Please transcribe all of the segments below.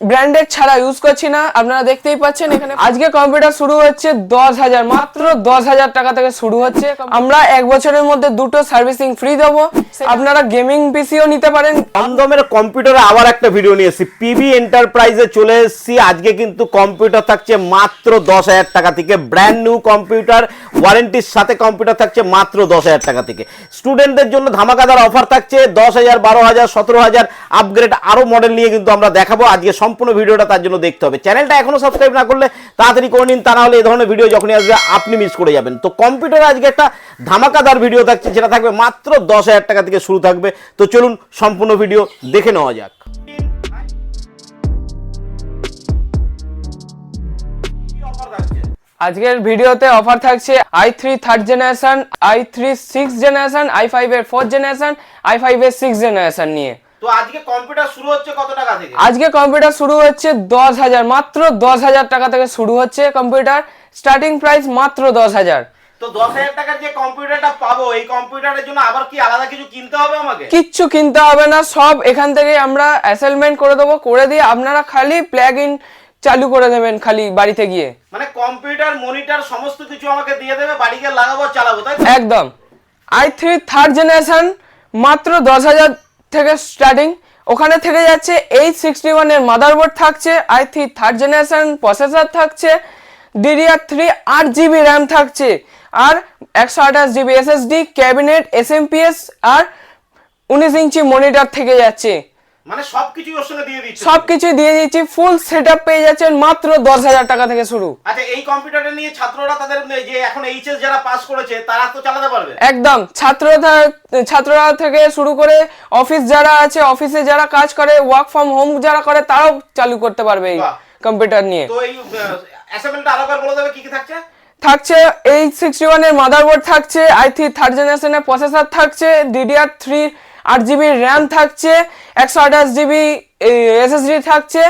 Branded ছাড়া use করছি না, আপনারা দেখতেই পাচ্ছেন এখানে। আজকে কম্পিউটার শুরু হচ্ছে 10,000, মাত্র 10,000 টাকা থেকে শুরু হচ্ছে। আমরা 1 বছরের মধ্যে 2টো সার্ভিসিং ফ্রি দেবো। আপনারা গেমিং পিসিও নিতে পারেন। দমদমের কম্পিউটারে আবার একটা ভিডিও নিয়ে এসেছি, পিভি এন্টারপ্রাইজে চলে এসেছি। আজকে কিন্তু কম্পিউটার থাকছে মাত্র 10,000 টাকা থেকে, ব্র্যান্ড নিউ কম্পিউটার, ওয়ারেন্টির সাথে কম্পিউটার থাকছে মাত্র 10,000 টাকা থেকে। স্টুডেন্টদের জন্য ধামাকাদার অফার থাকছে 10,000, 12,000, 17,000 আপগ্রেড আরো মডেল নিয়ে কিন্তু আমরা দেখাবো আজকে। সম্পূর্ণ ভিডিওটা তার জন্য দেখতে হবে। চ্যানেলটা এখনো সাবস্ক্রাইব না করলে তাড়াতাড়ি করে নিন, তা না হলে এই ধরনের ভিডিও যখনই আসবে আপনি মিস করে যাবেন। তো কম্পিউটারে আজকে একটা ধামাকাদার ভিডিও থাকছে, যেটা থাকবে মাত্র 10,000 টাকা থেকে শুরু থাকবে। তো চলুন সম্পূর্ণ ভিডিও দেখে নেওয়া যাক। আজকের ভিডিওতে অফার থাকছে i3 third generation, i3 six generation, i5 এর ফোর্থ জেনারেশন, i5 এর সিক্স জেনারেশন নিয়ে। তো আজকে কম্পিউটার শুরু হচ্ছে কত টাকা থেকে? আজকে কম্পিউটার শুরু হচ্ছে 10,000, মাত্র 10,000 টাকা থেকে শুরু হচ্ছে কম্পিউটার। স্টার্টিং প্রাইস মাত্র 10,000। তো 10,000 টাকার যে কম্পিউটারটা পাবো, এই কম্পিউটারের জন্য আবার কি আলাদা কিছু কিনতে হবে আমাকে? কিচ্ছু কিনতে হবে না, সব এখান থেকে আমরা অ্যাসাইনমেন্ট করে দেবো, করে দিয়ে আপনারা খালি প্লাগ ইন চালু করে দেবেন খালি বাড়িতে গিয়ে। মানে কম্পিউটার, মনিটর সমস্ত কিছু আমাকে দিয়ে দেবে, বাড়ি গিয়ে লাগাবো, চালাবো, তাই তো? একদম। i3 থার্ড জেনারেশন মাত্র 10,000 থেকে স্টার্টিং। ওখানে থেকে যাচ্ছে H61 এর মাদারবোর্ড থাকছে, i3 থার্ড জেনারেশন প্রসেসর থাকছে, DDR3 8GB র্যাম থাকছে, আর 128GB SSD, ক্যাবিনেট, SMPS আর 19 ইঞ্চি মনিটর থেকে যাচ্ছে। মানে সবকিছু ওর সঙ্গে দিয়ে দিচ্ছি? সবকিছু দিয়ে দিচ্ছি, ফুল সেটআপ পেয়ে যাচ্ছেন মাত্র 10,000 টাকা থেকে শুরু। আচ্ছা, এই কম্পিউটারটা নিয়ে ছাত্ররা তাদের যে এখন এইচএস যারা পাস করেছে তারা তো চালাতে পারবে? একদম। ছাত্ররা থেকে শুরু করে অফিস যারা আছে, অফিসে যারা কাজ করে, ওয়ার্ক ফ্রম হোম যারা করে, তারাও চালু করতে পারবে এই কম্পিউটার নিয়ে। তো এই অ্যাসেম্বলিটা আরেকবার বলে দেবে কি কি থাকছে? থাকছে H61 এর মাদারবোর্ড থাকছে, i3 থার্ড জেনারেশনের প্রসেসর থাকছে, DDR3 8GB র্যাম থাকছে, 128GB SSD থাকছে,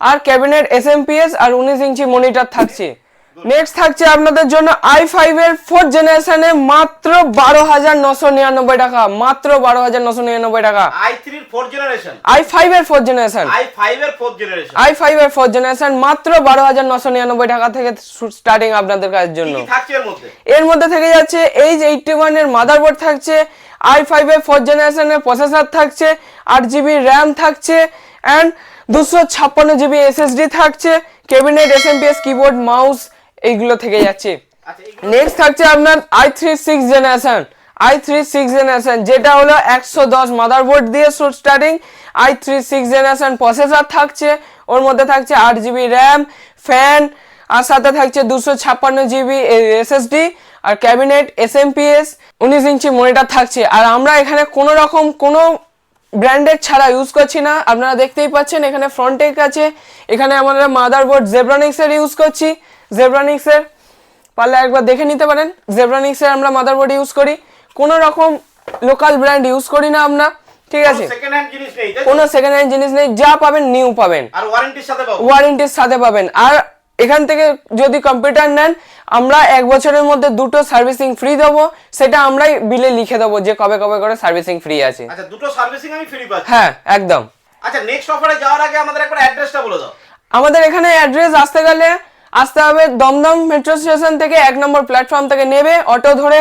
আর ক্যাবিনেট, SMPS আর 19 ইঞ্চি মনিটর থাকছে। নেক্সট থাকছে আপনাদের জন্য i5 এর ফোর্থ জেনারেশনে মাত্র 12,999 টাকা, মাত্র 12,999 টাকা। i3 এর 4th জেনারেশন, i5 এর ফোর্থ জেনারেশন, i5 এর 4th জেনারেশন, i5 এর ফোর্থ জেনারেশন মাত্র 12,999 টাকা থেকে স্টার্টিং আপনাদের কাছে জন্য। কি থাকছে এর মধ্যে? এর মধ্যে থেকে যাচ্ছে H81 এর মাদারবোর্ড থাকছে, i5 এর ফোর্থ জেনারেশনের প্রসেসর থাকছে, 8GB র্যাম থাকছে, এন্ড 256GB SSD থাকছে, ক্যাবিনেট, SMPS, কিবোর্ড, মাউস এইগুলো থেকে যাচ্ছে। নেক্সট থাকছে আপনার i3 six generation, i3 six generation যেটা হলো 110 মাদারবোর্ড দিয়ে starting, i3 six generation processor থাকছে, ওর মধ্যে থাকছে 8GB র্যাম, ফ্যান, আর সাথে থাকছে 256GB SSD আর ক্যাবিনেট, SMPS, 19 ইঞ্চি মনিটর থাকছে। আর আমরা এখানে কোনো রকম কোনো ব্র্যান্ডেড ছাড়া ইউজ করছি না, আপনারা দেখতেই পাচ্ছেন এখানে ফ্রন্টেক আছে। এখানে আমরা মাদারবোর্ড জেব্রানিক্স এর ইউজ করছি, জেব্রানিক্স এর, পারলে একবার দেখে নিতে পারেন। জেব্রানিক্স এর আমরা মাদারবোর্ড ইউজ করি, কোনো রকম লোকাল ব্র্যান্ড ইউজ করি না আমরা, ঠিক আছে? সেকেন্ড হ্যান্ড জিনিস নেই, কোনো সেকেন্ড হ্যান্ড জিনিস নেই, যা পাবেন নিউ পাবেন, আর ওয়ারেন্টির সাথে পাবেন। ওয়ারেন্টির সাথে পাবেন। আর এখান থেকে যদি কম্পিউটার নেন, আমরা 1 বছরের মধ্যে 2টো সার্ভিসিং ফ্রি দেবো, সেটা আমরাই বিলে লিখে দেবো যে কবে কবে করে সার্ভিসিং ফ্রি আছে। আচ্ছা, দুটো সার্ভিসিং আমি ফ্রি পাচ্ছি? হ্যাঁ, একদম। আচ্ছা, নেক্সট অফারে যাওয়ার আগে আমাদের একবার অ্যাড্রেসটা বলে দাও। আমাদের এখানে অ্যাড্রেস আসতে গেলে আসতে হবে দমদম মেট্রো স্টেশন থেকে 1 নম্বর প্ল্যাটফর্ম থেকে নেবে অটো ধরে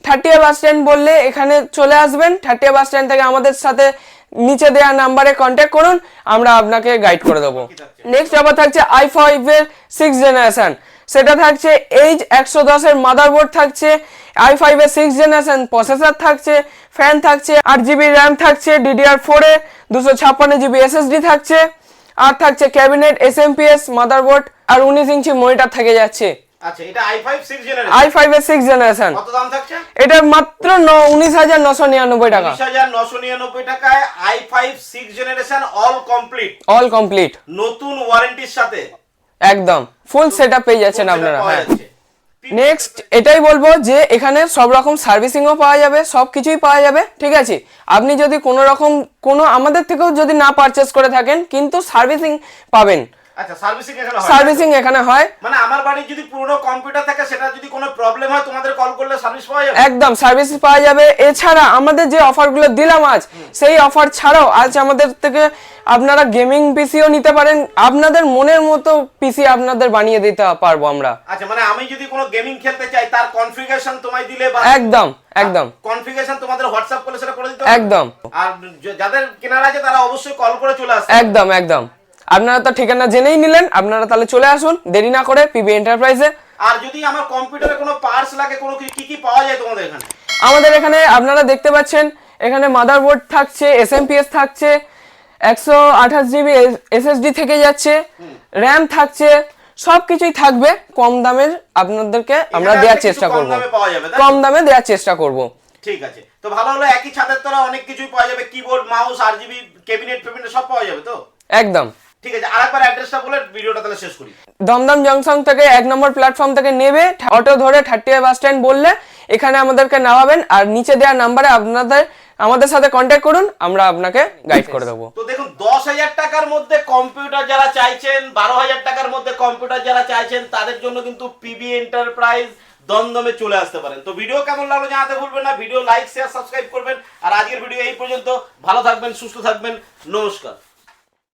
30 বাস স্ট্যান্ড বললে এখানে চলে আসবেন। 30 বাস স্ট্যান্ড থেকে আমাদের সাথে নিচে দেওয়া নাম্বারে কন্ট্যাক্ট করুন, আমরা আপনাকে গাইড করে দেবো। নেক্সট আবার থাকছে i5 এর সিক্স জেনারেশন, সেটা থাকছে H110 এর মাদারবোর্ড থাকছে, i5 এর সিক্স জেনারেশন প্রসেসর থাকছে, ফ্যান থাকছে, 8GB র্যাম থাকছে, DDR4 এর 256GB SSD থাকছে, আর থাকছে ক্যাবিনেট, SMPS, মাদারবোর্ড আর 19 ইঞ্চি মনিটর থেকে যাচ্ছে। আচ্ছা, এটা i5 6 জেনারেশন, i5 এর সিক্স জেনারেশন। কত দাম থাকছে? এটা মাত্র 19,999 টাকা, 19,999 টাকায় i5 6 generation all complete, all complete, নতুন ওয়ারেন্টির সাথে একদম ফুল সেটআপ পেয়ে যাচ্ছেন আপনারা। হ্যাঁ, নেক্সট নেক্সট এটাই বলবো যে এখানে সব রকম সার্ভিসিংও পাওয়া যাবে, সব কিছুই পাওয়া যাবে, ঠিক আছে? আপনি যদি কোনো রকম কোনো আমাদের থেকেও যদি না পারচেস করে থাকেন, কিন্তু সার্ভিসিং পাবেন। আচ্ছা, সার্ভিসিং এখানে হয়? সার্ভিসিং এখানে হয়। মানে আমার বাড়ির যদি পুরনো কম্পিউটার থাকে, সেটা যদি কোনো প্রবলেম হয়, তোমাদের কল করলে সার্ভিস পাওয়া যাবে? একদম সার্ভিস পাওয়া যাবে। এছাড়া আমাদের যে অফারগুলো দিলাম আজ, সেই অফার ছাড়াও আজ আমাদের থেকে আপনারা গেমিং পিসিও নিতে পারেন। আপনাদের মনের মতো পিসি আপনাদের বানিয়ে দিতে পারবো আমরা। আচ্ছা, মানে আমি যদি কোনো গেমিং খেলতে চাই, তার কনফিগারেশন তোমায় দিলে বা একদম একদম কনফিগারেশন তোমাদের হোয়াটসঅ্যাপ করলে সেটা করে দিতে হবে? একদম। আর যাদের কেনার আছে তারা অবশ্যই কল করে চলে আসবে। একদম একদম। আপনারা তো ঠিকানা জেনেই নিলেন, আপনারা তাহলে চলে আসুন দেরি না করে পিবি এন্টারপ্রাইজে। আর যদি আমার কম্পিউটারে কোনো পার্টস লাগে, কোনো কি কি পাওয়া যায় তোমাদের এখানে? আমাদের এখানে আপনারা দেখতে পাচ্ছেন, এখানে মাদারবোর্ড থাকছে, এসএমপিএস থাকছে, 128 জিবি এসএসডি থেকে যাচ্ছে, র্যাম থাকছে, সবকিছুই থাকবে কম দামের। আপনাদেরকে আমরা এখানে দেওয়ার একটা চেষ্টা কিছু কম করব, দামে পাওয়া যাবে, তাই তো? কম দামে দেওয়ার চেষ্টা করব। ঠিক আছে, তো ভালো হলো। একই ছাদের তলায় অনেক কিছুই পাওয়া যাবে, কিবোর্ড, মাউস, আরজিবি, ক্যাবিনেট ফেবিনেট সব পাওয়া যাবে তো? একদম। ঠিক আছে, আরেকবার অ্যাড্রেসটা বলে ভিডিওটা তাহলে শেষ করি। দমদম জংশন থেকে 1 নম্বর প্ল্যাটফর্ম থেকে নেবে, অটো ধরে 30 বাস স্ট্যান্ড বললে এখানে আমাদেরকে নামাবেন। আর নিচে দেওয়া নাম্বারে আমাদের সাথে কন্ট্যাক্ট করুন, আমরা আপনাকে গাইড করে দেবো। তো দেখুন, 10,000 টাকার মধ্যে কম্পিউটার যারা চাইছেন, 12,000 টাকার মধ্যে কম্পিউটার যারা চাইছেন, তাদের জন্য কিন্তু পিবি এন্টারপ্রাইজ দমদমে চলে আসতে পারেন। তো ভিডিও কেমন লাগলো জানাতে ভুলবেন না। ভিডিও লাইক, শেয়ার, সাবস্ক্রাইব করবেন। আর আজকের ভিডিও এই পর্যন্ত। ভালো থাকবেন, সুস্থ থাকবেন, নমস্কার।